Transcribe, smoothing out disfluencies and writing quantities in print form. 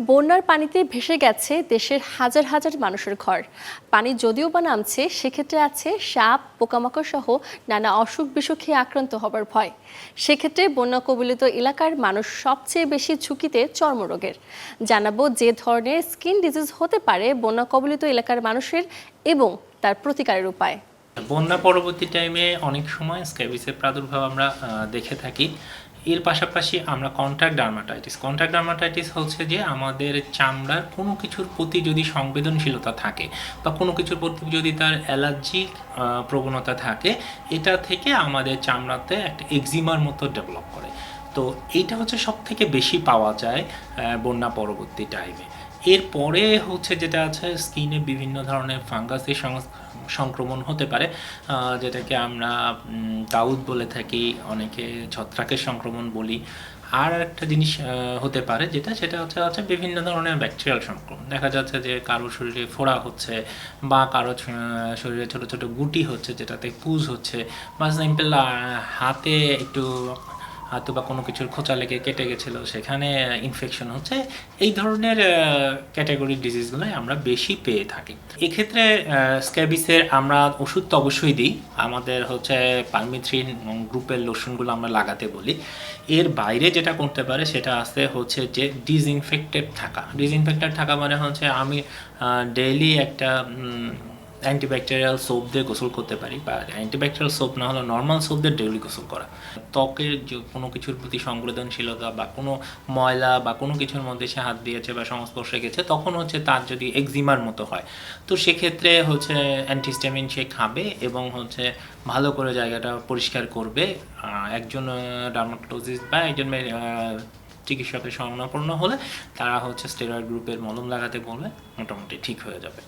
বন্যার পানিতে ভেসে গেছে দেশের হাজার হাজার মানুষের ঘর। পানি যদিও বা নামছে, সেক্ষেত্রে আছে সাপ, পোকামাকড় সহ নানা অসুখ বিসুখে আক্রান্ত হবার ভয়। সেক্ষেত্রে বন্যা কবলিত এলাকার মানুষ সবচেয়ে বেশি ঝুঁকিতে চর্মরোগের। জানাবো যে ধরনের স্কিন ডিজিজ হতে পারে বন্যা কবলিত এলাকার মানুষের এবং তার প্রতিকারের উপায়। বন্যা পরবর্তী টাইমে অনেক সময় স্ক্যাবিসের প্রাদুর্ভাব আমরা দেখে থাকি। এর পাশাপাশি আমরা কন্ট্রাক্ট ডার্মাটাইটিস হচ্ছে যে আমাদের চামড়ার কোনো কিছুর প্রতি যদি সংবেদনশীলতা থাকে বা কোনো কিছুর প্রতি যদি তার অ্যালার্জিক প্রবণতা থাকে, এটা থেকে আমাদের চামড়াতে একটা এক্সিমার মতো ডেভেলপ করে। তো এইটা হচ্ছে সব থেকে বেশি পাওয়া যায় বন্যা পরবর্তী টাইমে। এরপরে হচ্ছে যেটা আছে, স্কিনে বিভিন্ন ধরনের ফাঙ্গাসের সংক্রমণ হতে পারে, যেটাকে আমরা দাউদ বলে থাকি, অনেকে ছত্রাকের সংক্রমণ বলি। আর একটা জিনিস হতে পারে সেটা হচ্ছে বিভিন্ন ধরনের ব্যাকটেরিয়াল সংক্রমণ। দেখা যাচ্ছে যে কারো শরীরে ফোড়া হচ্ছে বা কারো শরীরে ছোট ছোট গুটি হচ্ছে, যেটাতে পুজ হচ্ছে, বা সিম্পল হাতে একটু হয়তো বা কোনো কিছুর খোঁচা লেগে কেটে গেছিলো, সেখানে ইনফেকশন হচ্ছে। এই ধরনের ক্যাটাগরির ডিজিজগুলোই আমরা বেশি পেয়ে থাকি। এক্ষেত্রে স্ক্যাবিসের আমরা ওষুধ তো অবশ্যই দিই, আমাদের হচ্ছে পারমিথ্রিন গ্রুপের লোশনগুলো আমরা লাগাতে বলি। এর বাইরে যেটা করতে পারে সেটা আছে হচ্ছে যে ডিসইনফেক্টেড থাকা মানে হচ্ছে আমি ডেইলি একটা অ্যান্টিব্যাকটেরিয়াল সোপ দিয়ে গোসল করতে পারি, বা অ্যান্টিব্যাকটেরিয়াল সোপ না হলে নর্মাল সোপ দিয়ে ডেইলি গোসল করা। ত্বকের যে কোনো কিছুর প্রতি সংবেদনশীলতা বা কোনো ময়লা বা কোনো কিছুর মধ্যে সে হাত দিয়েছে বা সংস্পর্শে গেছে, তখন হচ্ছে তার যদি এক্সিমার মতো হয়, তো সেক্ষেত্রে হচ্ছে অ্যান্টিহিস্টামিন সে খাবে এবং হচ্ছে ভালো করে জায়গাটা পরিষ্কার করবে। একজন ডার্মাটোলজিস্ট বা একজন চিকিৎসকের শরণাপন্ন হলে তারা হচ্ছে স্টেরয়েড গ্রুপের মলম লাগাতে বলবে, মোটামুটি ঠিক হয়ে যাবে।